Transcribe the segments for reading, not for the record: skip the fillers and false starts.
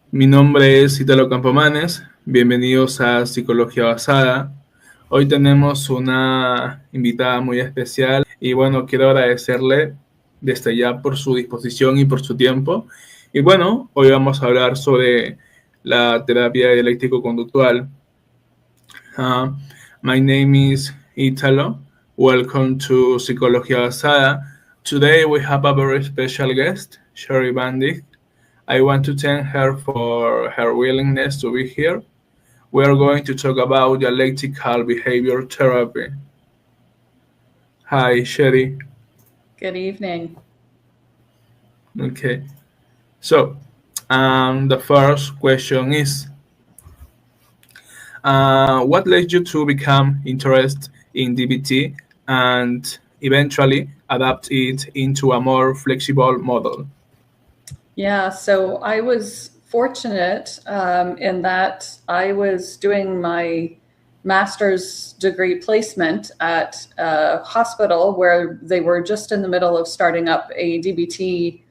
Mi nombre es Italo Campomanes, bienvenidos a Psicología Basada. Hoy tenemos una invitada muy especial y bueno, quiero agradecerle desde ya por su disposición y por su tiempo. Y bueno, hoy vamos a hablar sobre la terapia dialéctico Conductual. My name is Italo. Welcome to Psicología Basada. Today we have a very special guest, Sheri Van Dijk. I want to thank her for her willingness to be here. We are going to talk about dialectical behavior therapy. Hi, Sheri. Good evening. Okay. So, the first question is, what led you to become interested in DBT and eventually adapt it into a more flexible model? Yeah, so I was fortunate in that I was doing my master's degree placement at a hospital where they were just in the middle of starting up a DBT,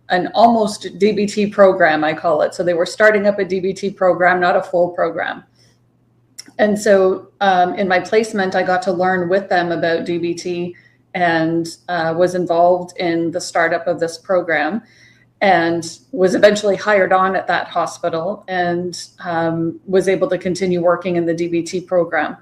an almost DBT program, I call it. So they were starting up a DBT program, not a full program. And so in my placement, I got to learn with them about DBT and was involved in the startup of this program, and was eventually hired on at that hospital and was able to continue working in the DBT program.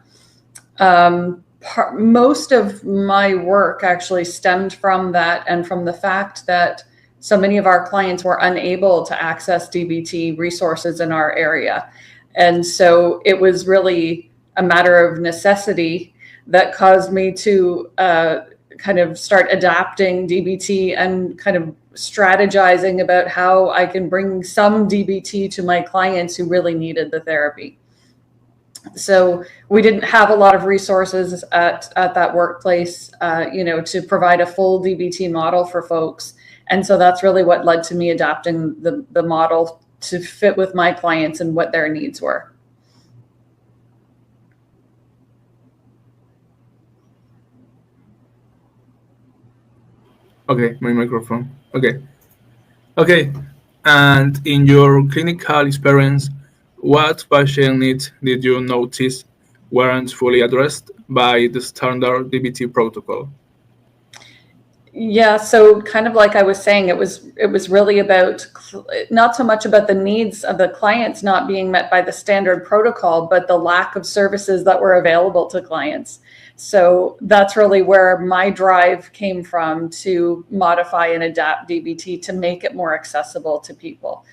Most of my work actually stemmed from that and from the fact that so many of our clients were unable to access DBT resources in our area. And so it was really a matter of necessity that caused me to kind of start adapting DBT and kind of strategizing about how I can bring some DBT to my clients who really needed the therapy. So we didn't have a lot of resources at that workplace, to provide a full DBT model for folks. And so that's really what led to me adapting the model to fit with my clients and what their needs were. Okay, my microphone. Okay. And in your clinical experience, what patient needs did you notice weren't fully addressed by the standard DBT protocol? Yeah, so kind of like I was saying, it was really about not so much about the needs of the clients not being met by the standard protocol, but the lack of services that were available to clients. So that's really where my drive came from, to modify and adapt DBT to make it more accessible to people.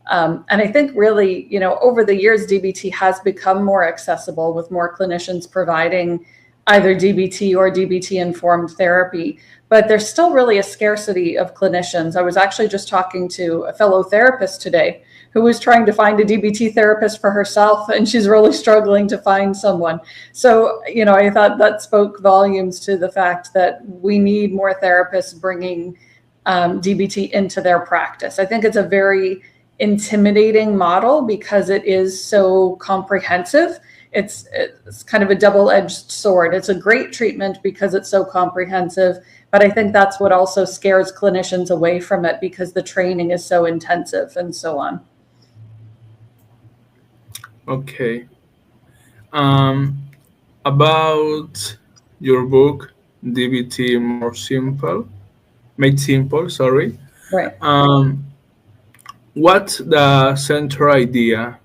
And I think really, over the years, DBT has become more accessible with more clinicians providing either DBT or DBT-informed therapy, but there's still really a scarcity of clinicians. I was actually just talking to a fellow therapist today who was trying to find a DBT therapist for herself, and she's really struggling to find someone. So, I thought that spoke volumes to the fact that we need more therapists bringing DBT into their practice. I think it's a very intimidating model because it is so comprehensive. It's kind of a double-edged sword. It's a great treatment because it's so comprehensive, but I think that's what also scares clinicians away from it because the training is so intensive and so on. Okay. About your book, DBT Made Simple, sorry. Right. What's the central idea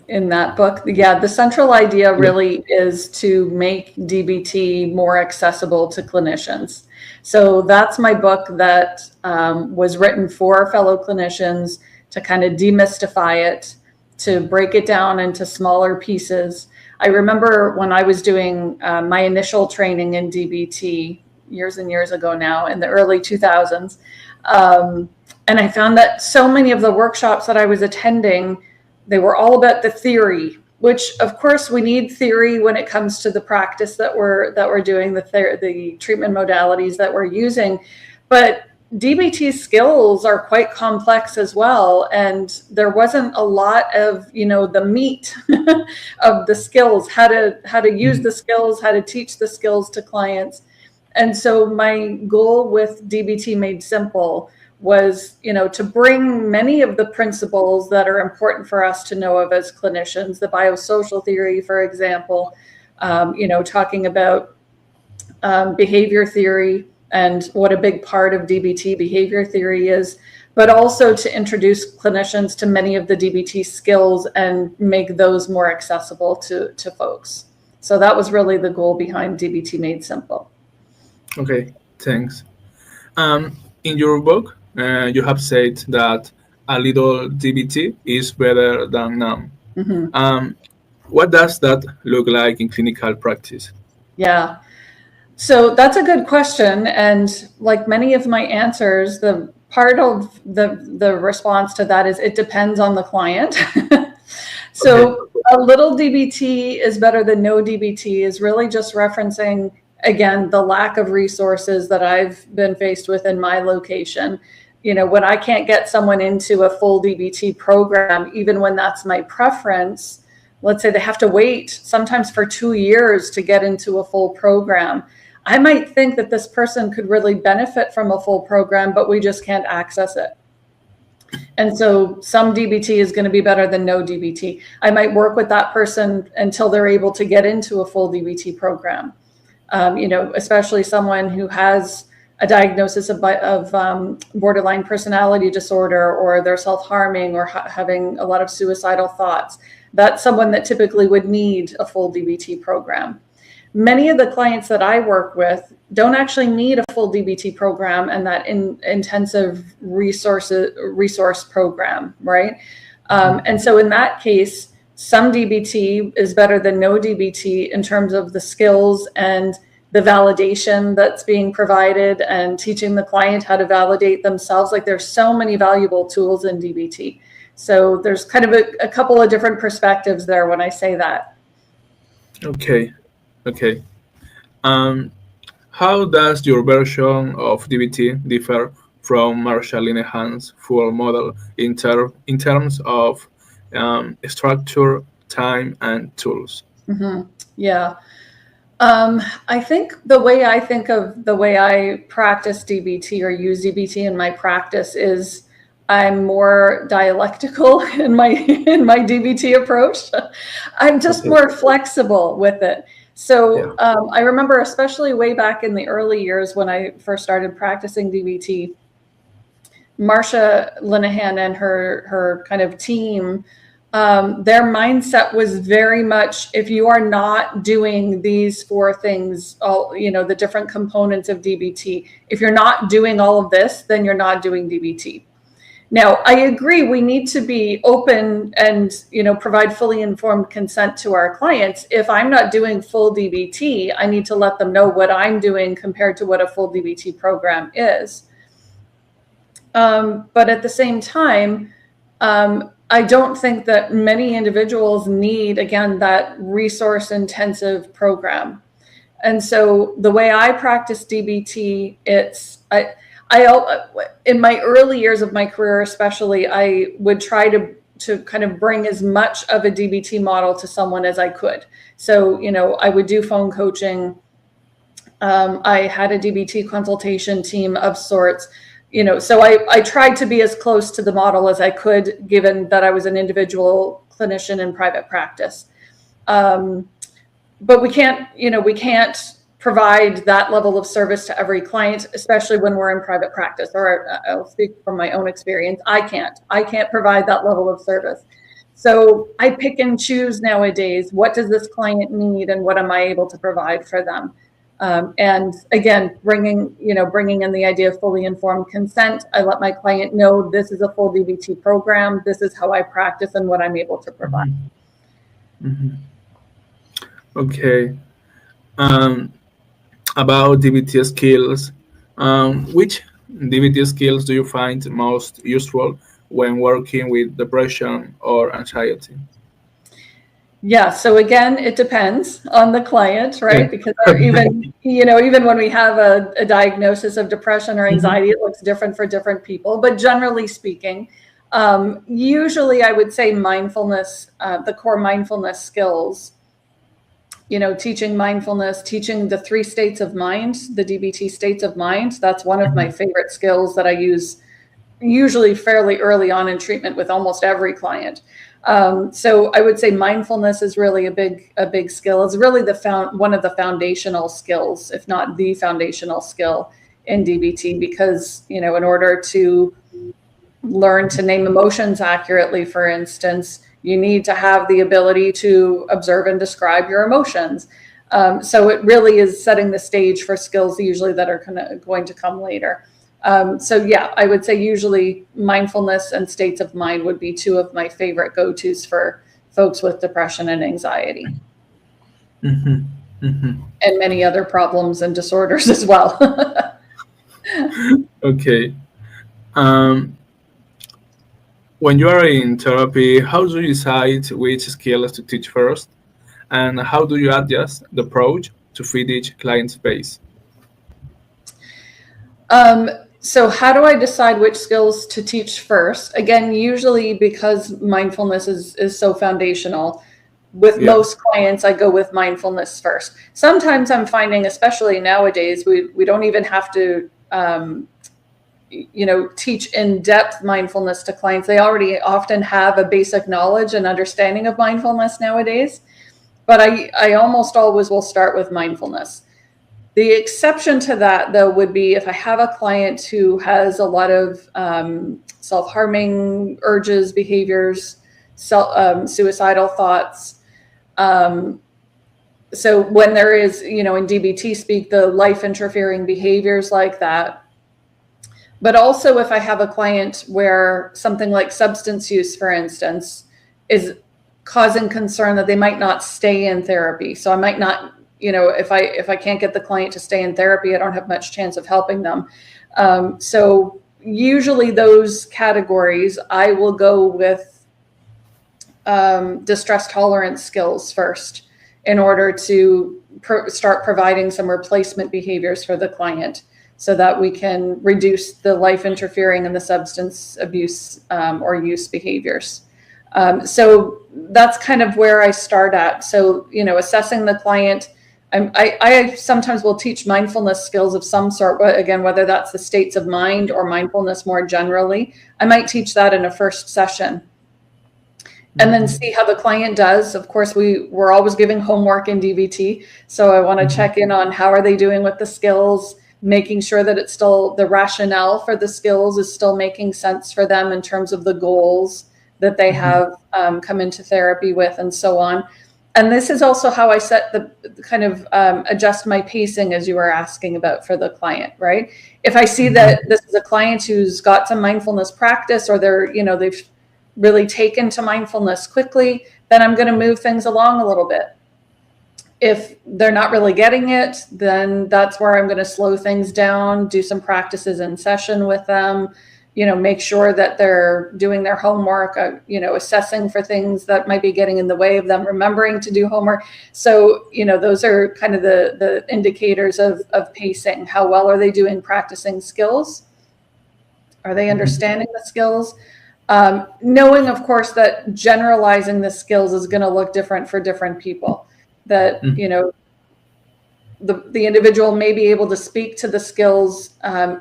in that book? Yeah, the central idea really is to make DBT more accessible to clinicians. So that's my book that was written for fellow clinicians to kind of demystify it, to break it down into smaller pieces. I remember when I was doing my initial training in DBT years and years ago now, in the early 2000s, and I found that so many of the workshops that I was attending, they were all about the theory, which of course we need theory when it comes to the practice that we're doing, the treatment modalities that we're using. But DBT skills are quite complex as well. And there wasn't a lot of, the meat of the skills, how to use the skills, how to teach the skills to clients. And so my goal with DBT Made Simple was, to bring many of the principles that are important for us to know of as clinicians, the biosocial theory, for example, talking about behavior theory and what a big part of DBT behavior theory is, but also to introduce clinicians to many of the DBT skills and make those more accessible to folks. So that was really the goal behind DBT Made Simple. Okay, thanks. In your book, you have said that a little DBT is better than none. Mm-hmm. What does that look like in clinical practice? Yeah, so that's a good question. And like many of my answers, the part of the response to that is it depends on the client. So okay. A little DBT is better than no DBT is really just referencing, again, the lack of resources that I've been faced with in my location. When I can't get someone into a full DBT program, even when that's my preference, let's say they have to wait sometimes for 2 years to get into a full program. I might think that this person could really benefit from a full program, but we just can't access it. And so some DBT is going to be better than no DBT. I might work with that person until they're able to get into a full DBT program. Especially someone who has a diagnosis of borderline personality disorder, or they're self-harming or having a lot of suicidal thoughts. That's someone that typically would need a full DBT program. Many of the clients that I work with don't actually need a full DBT program and that intensive resource program, right? And so in that case, some DBT is better than no DBT in terms of the skills and the validation that's being provided and teaching the client how to validate themselves. Like there's so many valuable tools in DBT. So there's kind of a couple of different perspectives there when I say that. Okay. How does your version of DBT differ from Marshall Linehan's full model in terms of structure, time, and tools? Mm-hmm. Yeah. I think the way I practice DBT or use DBT in my practice is I'm more dialectical in my DBT approach. I'm just more flexible with it. So I remember, especially way back in the early years when I first started practicing DBT, Marsha Linehan and her kind of team, their mindset was very much, if you are not doing these 4 things, all, the different components of DBT, if you're not doing all of this, then you're not doing DBT. Now, I agree, we need to be open and, provide fully informed consent to our clients. If I'm not doing full DBT, I need to let them know what I'm doing compared to what a full DBT program is. But at the same time, I don't think that many individuals need, again, that resource intensive program. And so the way I practice DBT, in my early years of my career, especially, I would try to kind of bring as much of a DBT model to someone as I could. So, I would do phone coaching. I had a DBT consultation team of sorts, so I tried to be as close to the model as I could, given that I was an individual clinician in private practice. But we can't provide that level of service to every client, especially when we're in private practice, or I'll speak from my own experience. I can't provide that level of service. So I pick and choose nowadays, what does this client need and what am I able to provide for them? And again, bringing in the idea of fully informed consent. I let my client know this is a full DBT program. This is how I practice and what I'm able to provide. Mm-hmm. Okay. About DBT skills, which DBT skills do you find most useful when working with depression or anxiety? Yeah. So again, it depends on the client, right? Because even when we have a diagnosis of depression or anxiety, it looks different for different people. But generally speaking, usually I would say mindfulness, the core mindfulness skills, teaching mindfulness, teaching the 3 states of mind, the DBT states of mind. That's one of my favorite skills that I use usually fairly early on in treatment with almost every client. So I would say mindfulness is really a big skill. It's really one of the foundational skills, if not the foundational skill in DBT, because, in order to learn to name emotions accurately, for instance, you need to have the ability to observe and describe your emotions. So it really is setting the stage for skills usually that are going to come later. So yeah, I would say usually mindfulness and states of mind would be 2 of my favorite go-tos for folks with depression and anxiety. Mm-hmm. Mm-hmm. And many other problems and disorders as well. Okay. When you are in therapy, how do you decide which skills to teach first? And how do you adjust the approach to fit each client's pace? So how do I decide which skills to teach first? Again, usually because mindfulness is so foundational, with most clients, I go with mindfulness first. Sometimes I'm finding, especially nowadays, we don't even have to, teach in-depth mindfulness to clients. They already often have a basic knowledge and understanding of mindfulness nowadays. But I almost always will start with mindfulness. The exception to that, though, would be if I have a client who has a lot of self-harming urges, behaviors, suicidal thoughts. So when there is, in DBT speak, the life interfering behaviors like that. But also if I have a client where something like substance use, for instance, is causing concern that they might not stay in therapy. So I might not, if I can't get the client to stay in therapy, I don't have much chance of helping them. So usually those categories, I will go with distress tolerance skills first in order to start providing some replacement behaviors for the client so that we can reduce the life interfering and the substance abuse or use behaviors. So that's kind of where I start at. So, assessing the client, I sometimes will teach mindfulness skills of some sort, but again, whether that's the states of mind or mindfulness more generally, I might teach that in a first session. And then see how the client does. Of course, we're always giving homework in DBT. So I want to check in on how are they doing with the skills, making sure that it's still the rationale for the skills is still making sense for them in terms of the goals that they have come into therapy with and so on. And this is also how I set the kind of adjust my pacing, as you were asking about, for the client, right? If I see that this is a client who's got some mindfulness practice or they've really taken to mindfulness quickly, then I'm going to move things along a little bit. If they're not really getting it, then that's where I'm going to slow things down, do some practices in session with them, make sure that they're doing their homework, assessing for things that might be getting in the way of them remembering to do homework. So, those are kind of the indicators of pacing. How well are they doing practicing skills? Are they understanding the skills? Knowing, of course, that generalizing the skills is going to look different for different people. That, the individual may be able to speak to the skills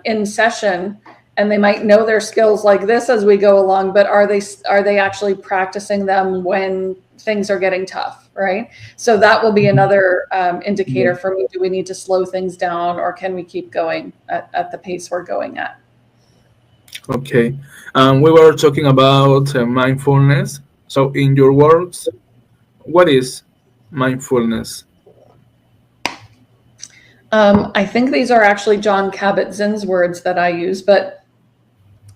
in session, and they might know their skills like this as we go along, but are they actually practicing them when things are getting tough, right? So that will be another indicator for me. Do we need to slow things down, or can we keep going at the pace we're going at? Okay. We were talking about mindfulness. So in your words, what is mindfulness? I think these are actually John Kabat-Zinn's words that I use, but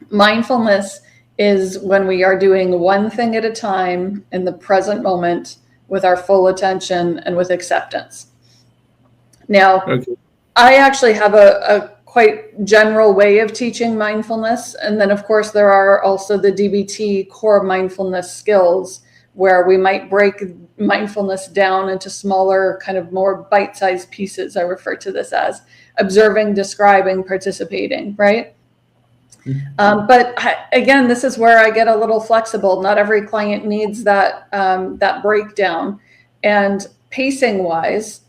mindfulness is when we are doing one thing at a time in the present moment with our full attention and with acceptance. Now, I actually have a quite general way of teaching mindfulness. And then, of course, there are also the DBT core mindfulness skills, where we might break mindfulness down into smaller, kind of more bite-sized pieces. I refer to this as observing, describing, participating, right? But again, this is where I get a little flexible. Not every client needs that breakdown. And pacing-wise,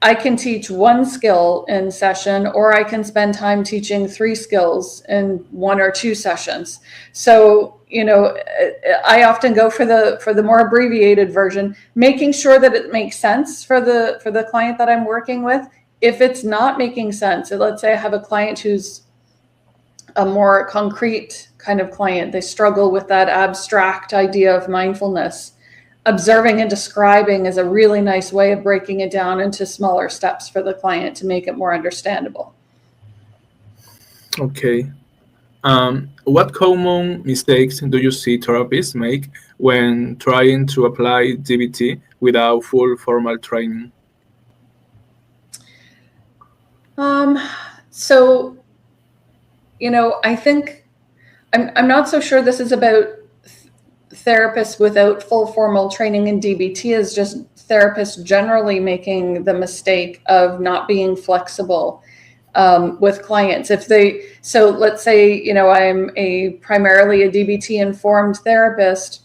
I can teach one skill in session, or I can spend time teaching 3 skills in 1 or 2 sessions. So, I often go for the more abbreviated version, making sure that it makes sense for the client that I'm working with. If it's not making sense, let's say I have a client who's a more concrete kind of client, they struggle with that abstract idea of mindfulness. Observing and describing is a really nice way of breaking it down into smaller steps for the client to make it more understandable. Okay. What common mistakes do you see therapists make when trying to apply DBT without full formal training? So, I think I'm not so sure this is about therapists without full formal training in DBT, is just therapists generally making the mistake of not being flexible with clients. So let's say, I'm primarily a DBT-informed therapist.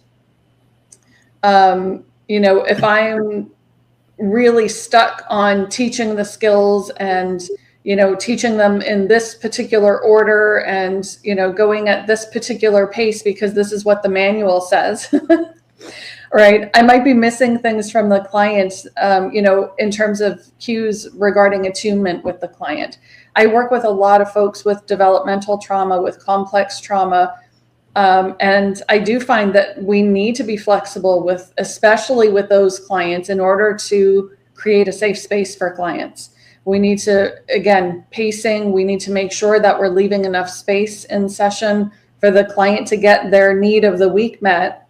If I'm really stuck on teaching the skills and teaching them in this particular order and, going at this particular pace because this is what the manual says, right? I might be missing things from the client, in terms of cues regarding attunement with the client. I work with a lot of folks with developmental trauma, with complex trauma. And I do find that we need to be flexible especially with those clients, in order to create a safe space for clients. We need to, again, pacing, we need to make sure that we're leaving enough space in session for the client to get their need of the week met,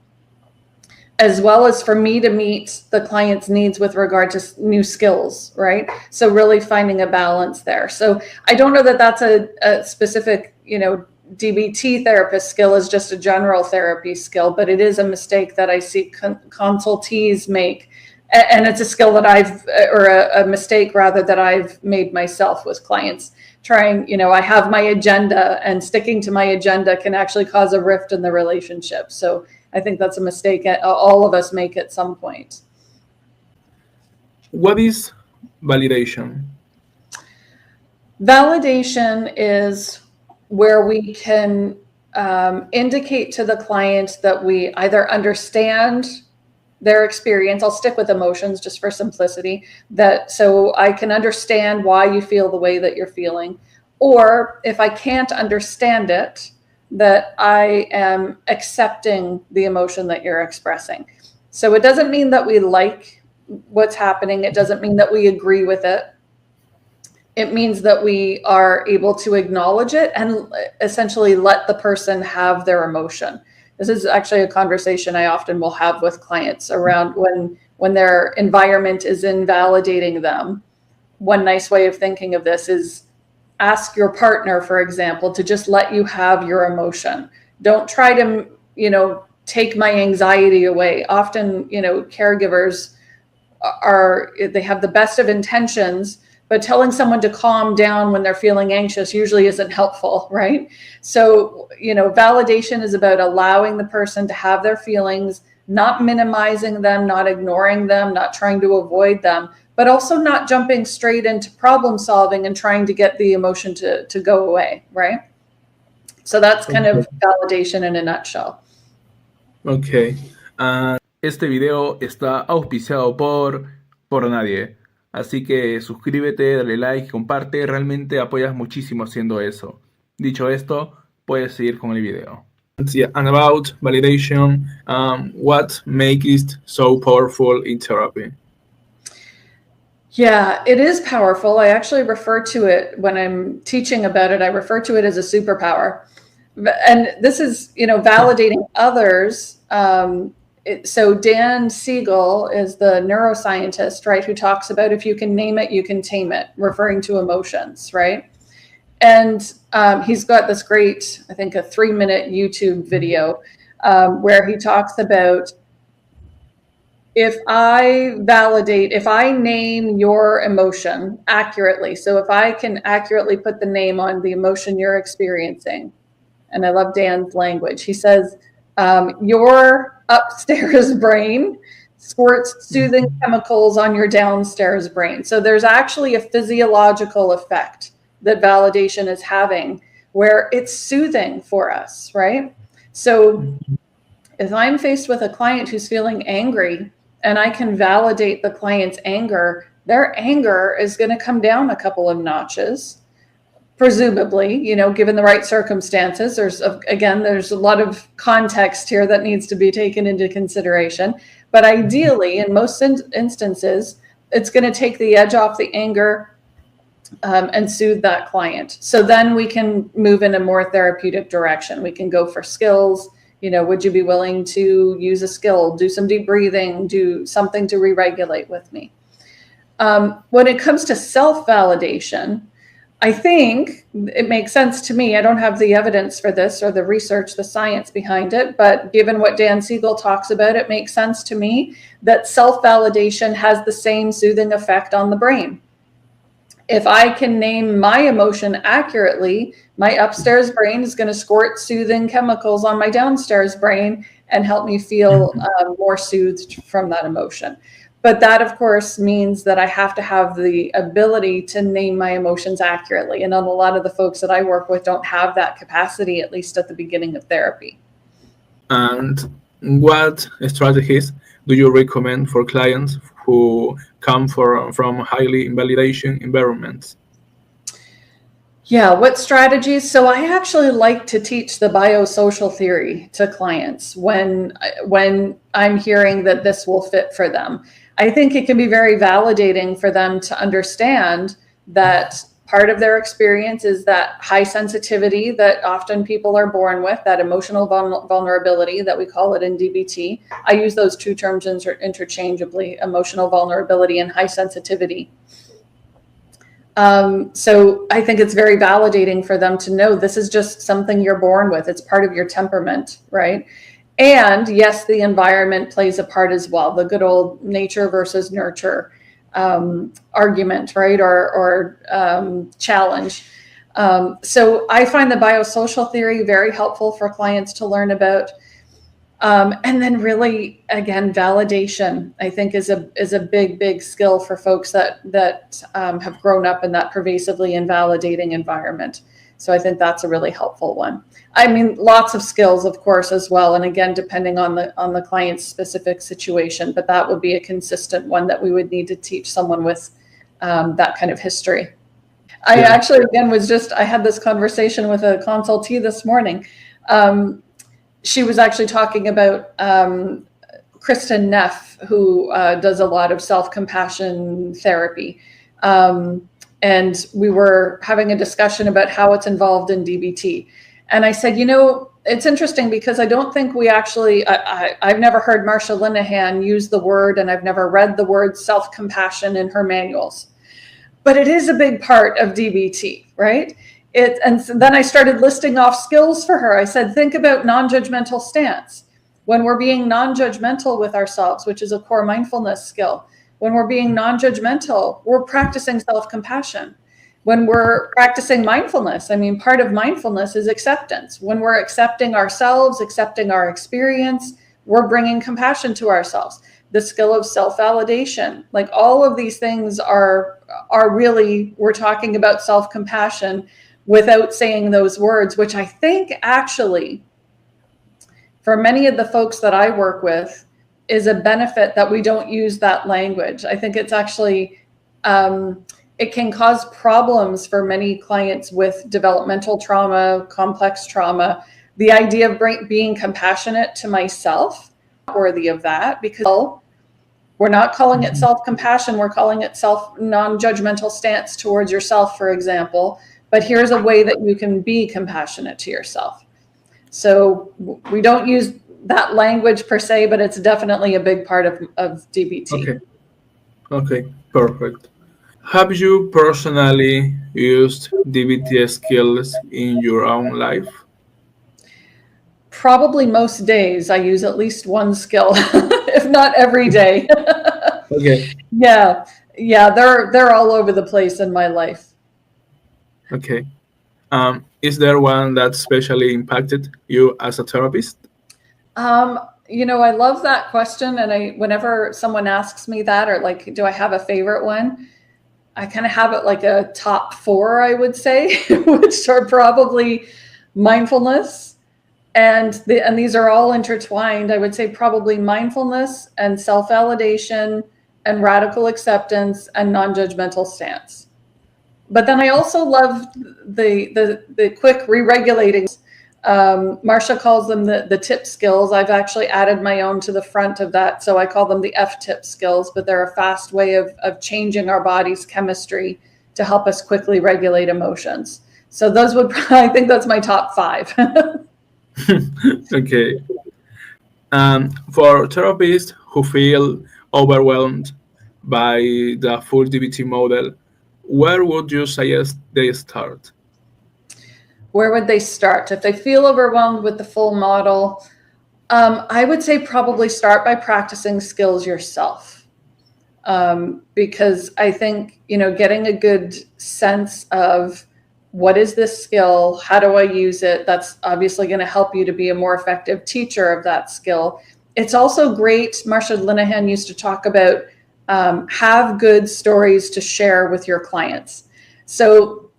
as well as for me to meet the client's needs with regard to new skills, right? So really finding a balance there. So I don't know that that's a specific, DBT therapist skill, is just a general therapy skill, but it is a mistake that I see consultees make. And it's a skill that a mistake rather, that I've made myself with clients. Trying, I have my agenda, and sticking to my agenda can actually cause a rift in the relationship. So I think that's a mistake all of us make at some point. What is validation? Validation is where we can indicate to the client that we either understand their experience. I'll stick with emotions just for simplicity, so I can understand why you feel the way that you're feeling. Or if I can't understand it, that I am accepting the emotion that you're expressing. So it doesn't mean that we like what's happening. It doesn't mean that we agree with it. It means that we are able to acknowledge it and essentially let the person have their emotion. This is actually a conversation I often will have with clients around when their environment is invalidating them. One nice way of thinking of this is, ask your partner, for example, to just let you have your emotion. Don't try to, take my anxiety away. Often, caregivers they have the best of intentions, but telling someone to calm down when they're feeling anxious usually isn't helpful, right? So, validation is about allowing the person to have their feelings, not minimizing them, not ignoring them, not trying to avoid them, but also not jumping straight into problem solving and trying to get the emotion to go away, right? So that's kind of validation in a nutshell. Ok. Este video está auspiciado por nadie. Así que suscríbete, dale like, comparte. Realmente apoyas muchísimo haciendo eso. Dicho esto, puedes seguir con el video. Yeah, and about validation, what makes it so powerful in therapy? Yeah, it is powerful. I actually refer to it when I'm teaching about it. I refer to it as a superpower. And this is, validating others. So Dan Siegel is the neuroscientist, right, who talks about if you can name it, you can tame it, referring to emotions, right? And he's got this great, I think, a 3-minute YouTube video where he talks about if I name your emotion accurately, so if I can accurately put the name on the emotion you're experiencing, and I love Dan's language. He says, your upstairs brain squirts soothing chemicals on your downstairs brain. So there's actually a physiological effect that validation is having where it's soothing for us, right? So if I'm faced with a client who's feeling angry and I can validate the client's anger, their anger is going to come down a couple of notches. Presumably, given the right circumstances. There's a lot of context here that needs to be taken into consideration. But ideally, in most instances, it's going to take the edge off the anger and soothe that client. So then we can move in a more therapeutic direction. We can go for skills. Would you be willing to use a skill, do some deep breathing, do something to re-regulate with me? When it comes to self-validation, I think it makes sense to me. I don't have the evidence for this or the research, the science behind it, but given what Dan Siegel talks about, it makes sense to me that self-validation has the same soothing effect on the brain. If I can name my emotion accurately, my upstairs brain is going to squirt soothing chemicals on my downstairs brain and help me feel more soothed from that emotion. But that, of course, means that I have to have the ability to name my emotions accurately. And a lot of the folks that I work with don't have that capacity, at least at the beginning of therapy. And what strategies do you recommend for clients who come from highly invalidation environments? Yeah, what strategies? So I actually like to teach the biosocial theory to clients when I'm hearing that this will fit for them. I think it can be very validating for them to understand that part of their experience is that high sensitivity that often people are born with, that emotional vulnerability that we call it in DBT. I use those two terms interchangeably, emotional vulnerability and high sensitivity. So I think it's very validating for them to know this is just something you're born with. It's part of your temperament, right? And yes, the environment plays a part as well. The good old nature versus nurture argument, right? Or challenge. So I find the biosocial theory very helpful for clients to learn about. And then really, again, validation, I think is a big skill for folks that have grown up in that pervasively invalidating environment. So I think that's a really helpful one. I mean, lots of skills, of course, as well. And again, depending on the client's specific situation, but that would be a consistent one that we would need to teach someone with that kind of history. I actually, again, I had this conversation with a consultee this morning. She was actually talking about Kristen Neff, who does a lot of self-compassion therapy. And we were having a discussion about how it's involved in DBT. And I said, it's interesting because I don't think we actually, I've never heard Marsha Linehan use the word, and I've never read the word self-compassion in her manuals. but it is a big part of DBT, right? And so then I started listing off skills for her. I said, think about non-judgmental stance. When we're being non-judgmental with ourselves, which is a core mindfulness skill, when we're being non-judgmental, we're practicing self-compassion. When we're practicing mindfulness, I mean, part of mindfulness is acceptance. When we're accepting ourselves, accepting our experience, we're bringing compassion to ourselves. The skill of self-validation, like all of these things are really, we're talking about self-compassion without saying those words, which I think actually, for many of the folks that I work with, is a benefit that we don't use that language. I think it's actually, it can cause problems for many clients with developmental trauma, complex trauma. The idea of being compassionate to myself, worthy of that, because we're not calling it self-compassion, we're calling it non-judgmental stance towards yourself, for example. But here's a way that you can be compassionate to yourself. So we don't use that language per se, but it's definitely a big part of DBT. Okay, perfect. Have you personally used DBT skills in your own life? Probably most days I use at least one skill, if not every day. Okay. Yeah, they're all over the place in my life. Okay. Is there one that especially impacted you as a therapist? I love that question. And whenever someone asks me that, or like, do I have a favorite one? I kind of have it like a top 4, I would say, which are probably mindfulness. And these are all intertwined. I would say probably mindfulness and self-validation and radical acceptance and non-judgmental stance. But then I also love the quick re-regulating. Marcia calls them the tip skills. I've actually added my own to the front of that. So I call them the F-tip skills, but they're a fast way of changing our body's chemistry to help us quickly regulate emotions. So those I think that's my top 5. Okay. For therapists who feel overwhelmed by the full DBT model, where would you suggest they start? Where would they start? If they feel overwhelmed with the full model, I would say probably start by practicing skills yourself. Because I think, getting a good sense of what is this skill? How do I use it? That's obviously going to help you to be a more effective teacher of that skill. It's also great. Marcia Linehan used to talk about have good stories to share with your clients. So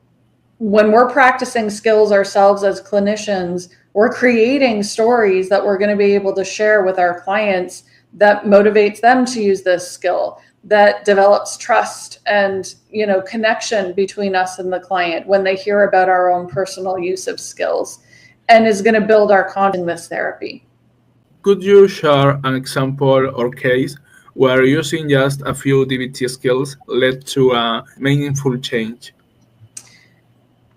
when we're practicing skills ourselves as clinicians, we're creating stories that we're going to be able to share with our clients that motivates them to use this skill, that develops trust and, connection between us and the client when they hear about our own personal use of skills, and is going to build our confidence in this therapy. Could you share an example or case where using just a few DBT skills led to a meaningful change?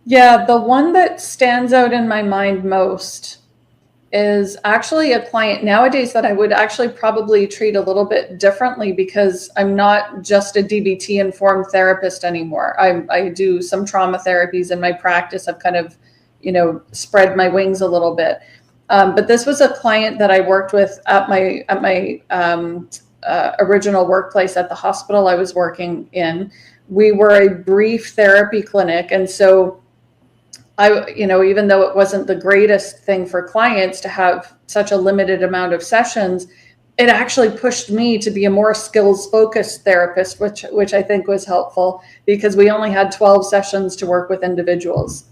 Yeah, the one that stands out in my mind most is actually a client nowadays that I would actually probably treat a little bit differently, because I'm not just a DBT-informed therapist anymore. I do some trauma therapies in my practice. I've kind of, spread my wings a little bit. But this was a client that I worked with at my original workplace at the hospital I was working in. We were a brief therapy clinic, and so even though it wasn't the greatest thing for clients to have such a limited amount of sessions, it actually pushed me to be a more skills-focused therapist, which I think was helpful, because we only had 12 sessions to work with individuals.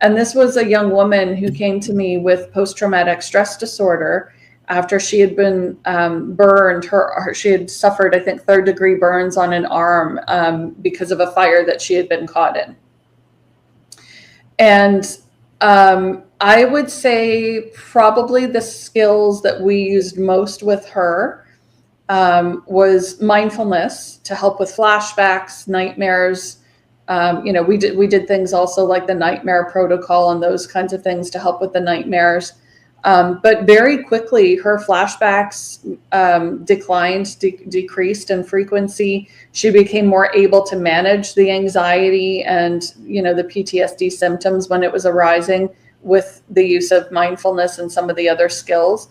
And this was a young woman who came to me with post-traumatic stress disorder after she had been burned. She had suffered, I think, 3rd-degree burns on an arm because of a fire that she had been caught in. And I would say probably the skills that we used most with her was mindfulness to help with flashbacks, nightmares. We did things also like the nightmare protocol and those kinds of things to help with the nightmares. But very quickly, her flashbacks decreased in frequency. She became more able to manage the anxiety and, the PTSD symptoms when it was arising with the use of mindfulness and some of the other skills.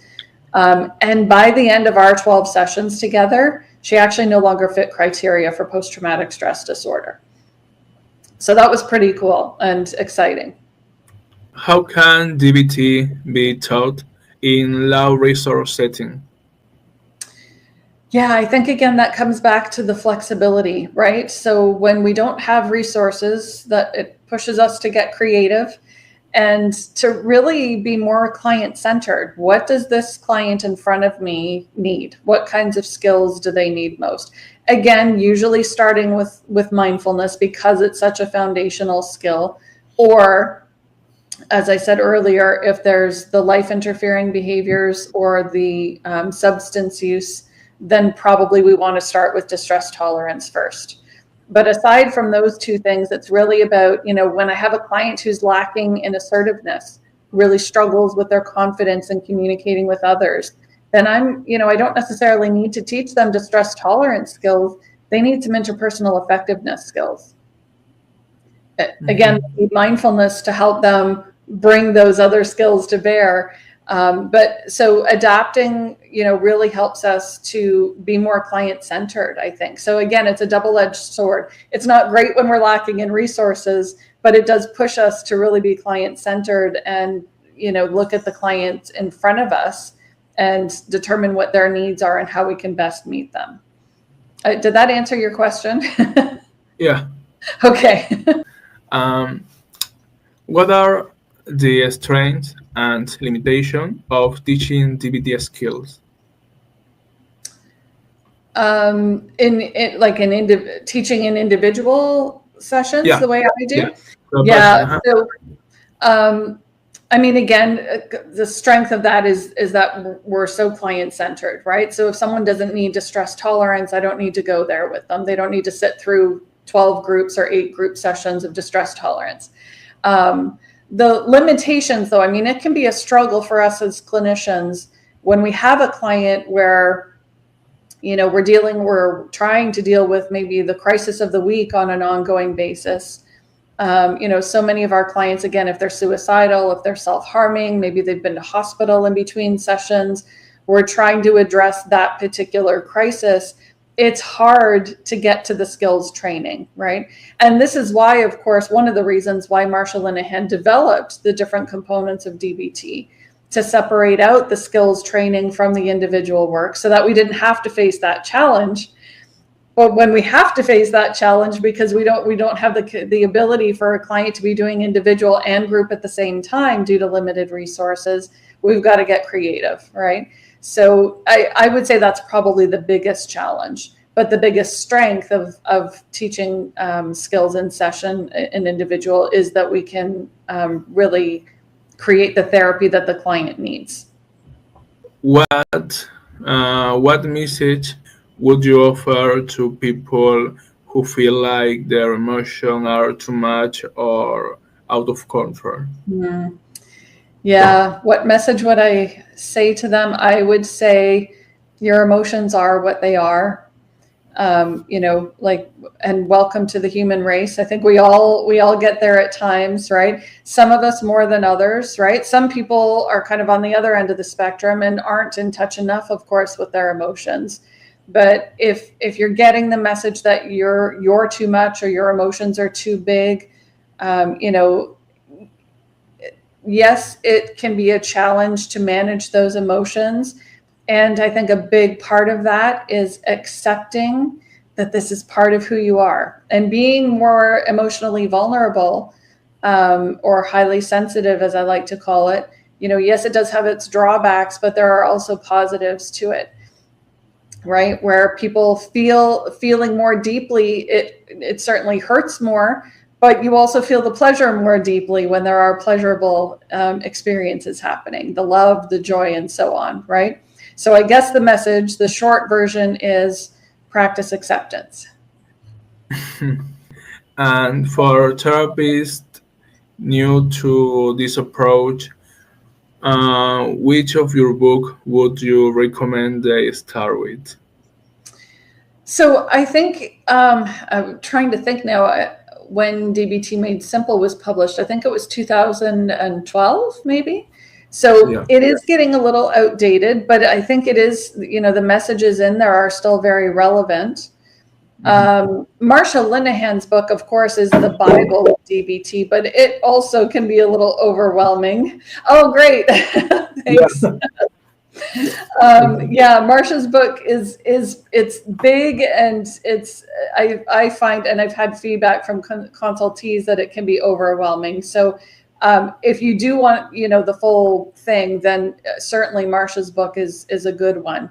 And by the end of our 12 sessions together, she actually no longer fit criteria for post-traumatic stress disorder. So that was pretty cool and exciting. How can DBT be taught in low resource setting? Yeah, I think again that comes back to the flexibility, right? So when we don't have resources, that it pushes us to get creative and to really be more client-centered. What does this client in front of me need? What kinds of skills do they need most? Again, usually starting with mindfulness because it's such a foundational skill, or as I said earlier, if there's the life interfering behaviors or the substance use, then probably we want to start with distress tolerance first. But aside from those two things, it's really about, when I have a client who's lacking in assertiveness, really struggles with their confidence in communicating with others, then I don't necessarily need to teach them distress tolerance skills. They need some interpersonal effectiveness skills. Again, mindfulness to help them bring those other skills to bear. But so adapting, really helps us to be more client-centered, I think. So again, it's a double-edged sword. It's not great when we're lacking in resources, but it does push us to really be client-centered and, look at the client in front of us and determine what their needs are and how we can best meet them. Did that answer your question? Yeah. Okay. What are the strengths and limitations of teaching DBT skills? Teaching in individual sessions, Yeah. the way I do. Yeah. So, again, the strength of that is that we're so client-centered, right? So if someone doesn't need distress tolerance, I don't need to go there with them. They don't need to sit through 12 groups or 8 group sessions of distress tolerance. The limitations, though, it can be a struggle for us as clinicians when we have a client where, we're trying to deal with maybe the crisis of the week on an ongoing basis. So many of our clients, again, if they're suicidal, if they're self-harming, maybe they've been to hospital in between sessions, we're trying to address that particular crisis. It's hard to get to the skills training, right? And this is why, of course, one of the reasons why Marsha Linehan developed the different components of DBT, to separate out the skills training from the individual work so that we didn't have to face that challenge. But when we have to face that challenge because we don't have the ability for a client to be doing individual and group at the same time due to limited resources, we've got to get creative, right? So I would say that's probably the biggest challenge. But the biggest strength of teaching skills in session in individual is that we can really create the therapy that the client needs. What message would you offer to people who feel like their emotions are too much or out of control? Yeah. What message would I say to them? I would say your emotions are what they are. And welcome to the human race. I think we all get there at times, right? Some of us more than others, right? Some people are kind of on the other end of the spectrum and aren't in touch enough, of course, with their emotions. But if you're getting the message that you're too much or your emotions are too big, yes, it can be a challenge to manage those emotions. And I think a big part of that is accepting that this is part of who you are and being more emotionally vulnerable, or highly sensitive, as I like to call it. Yes, it does have its drawbacks, but there are also positives to it, right? Where people feeling more deeply, it certainly hurts more, but you also feel the pleasure more deeply when there are pleasurable experiences happening, the love, the joy, and so on, right? So I guess the message, the short version is practice acceptance. And for therapists new to this approach, Which of your book would you recommend they start with? So I think I'm trying to think now. When DBT Made Simple was published, I think it was 2012, maybe. So Yeah. it is getting a little outdated, but I think it is, the messages in there are still very relevant. Marsha Linehan's book, of course, is the Bible of DBT, but it also can be a little overwhelming. Oh, great. Thanks. Yeah, Marsha's book it's big, and I find, and I've had feedback from consultees that it can be overwhelming. So if you do want, the full thing, then certainly Marsha's book is a good one.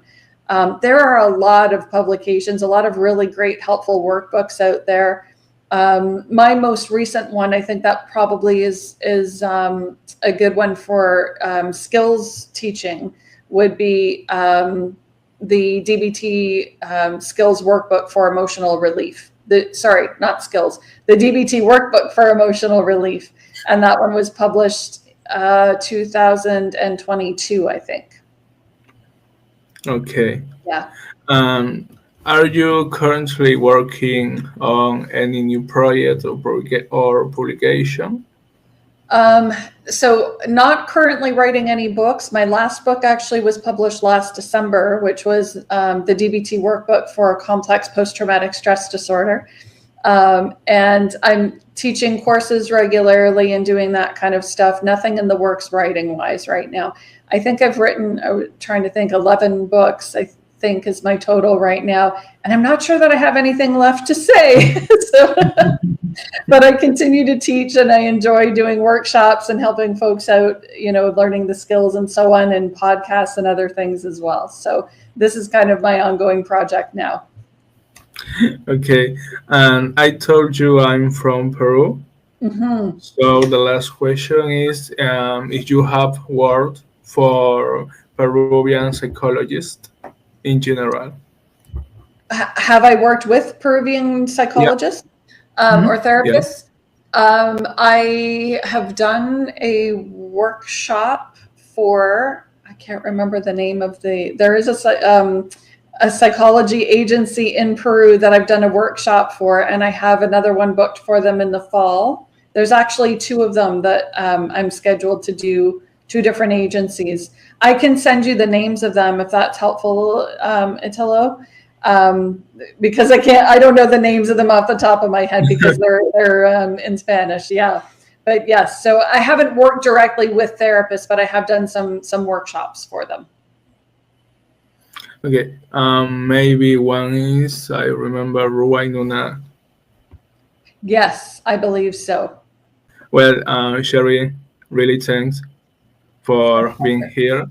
There are a lot of publications, a lot of really great, helpful workbooks out there. My most recent one, I think that probably is a good one for skills teaching, would be the DBT skills workbook for emotional relief. Not skills, the DBT workbook for emotional relief. And that one was published 2022, I think. Okay. Yeah. Are you currently working on any new project or publication? So not currently writing any books. My last book actually was published last December, which was the DBT workbook for complex post-traumatic stress disorder. And I'm teaching courses regularly and doing that kind of stuff. Nothing in the works writing wise right now. I think I've written, I'm trying to think, 11 books, I think is my total right now. And I'm not sure that I have anything left to say. But I continue to teach, and I enjoy doing workshops and helping folks out, learning the skills and so on, and podcasts and other things as well. So this is kind of my ongoing project now. Okay. And I told you I'm from Peru. Mm-hmm. So the last question is if you have worked for Peruvian psychologists in general. Have I worked with Peruvian psychologists or therapists? Yeah. I have done a workshop for, I can't remember the name of there is a psychology agency in Peru that I've done a workshop for, and I have another one booked for them in the fall. There's actually two of them that I'm scheduled to do, two different agencies. I can send you the names of them if that's helpful, Attilo. Because I don't know the names of them off the top of my head because they're in Spanish. Yeah. But yes, so I haven't worked directly with therapists, but I have done some workshops for them. Okay. Maybe one is, I remember, Ruwainuna. Yes, I believe so. Well, Sheri, really thanks for being here.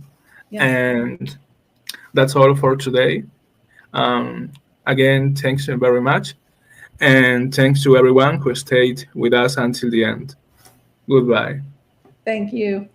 Yeah. And that's all for today. Again, thanks very much. And thanks to everyone who stayed with us until the end. Goodbye. Thank you.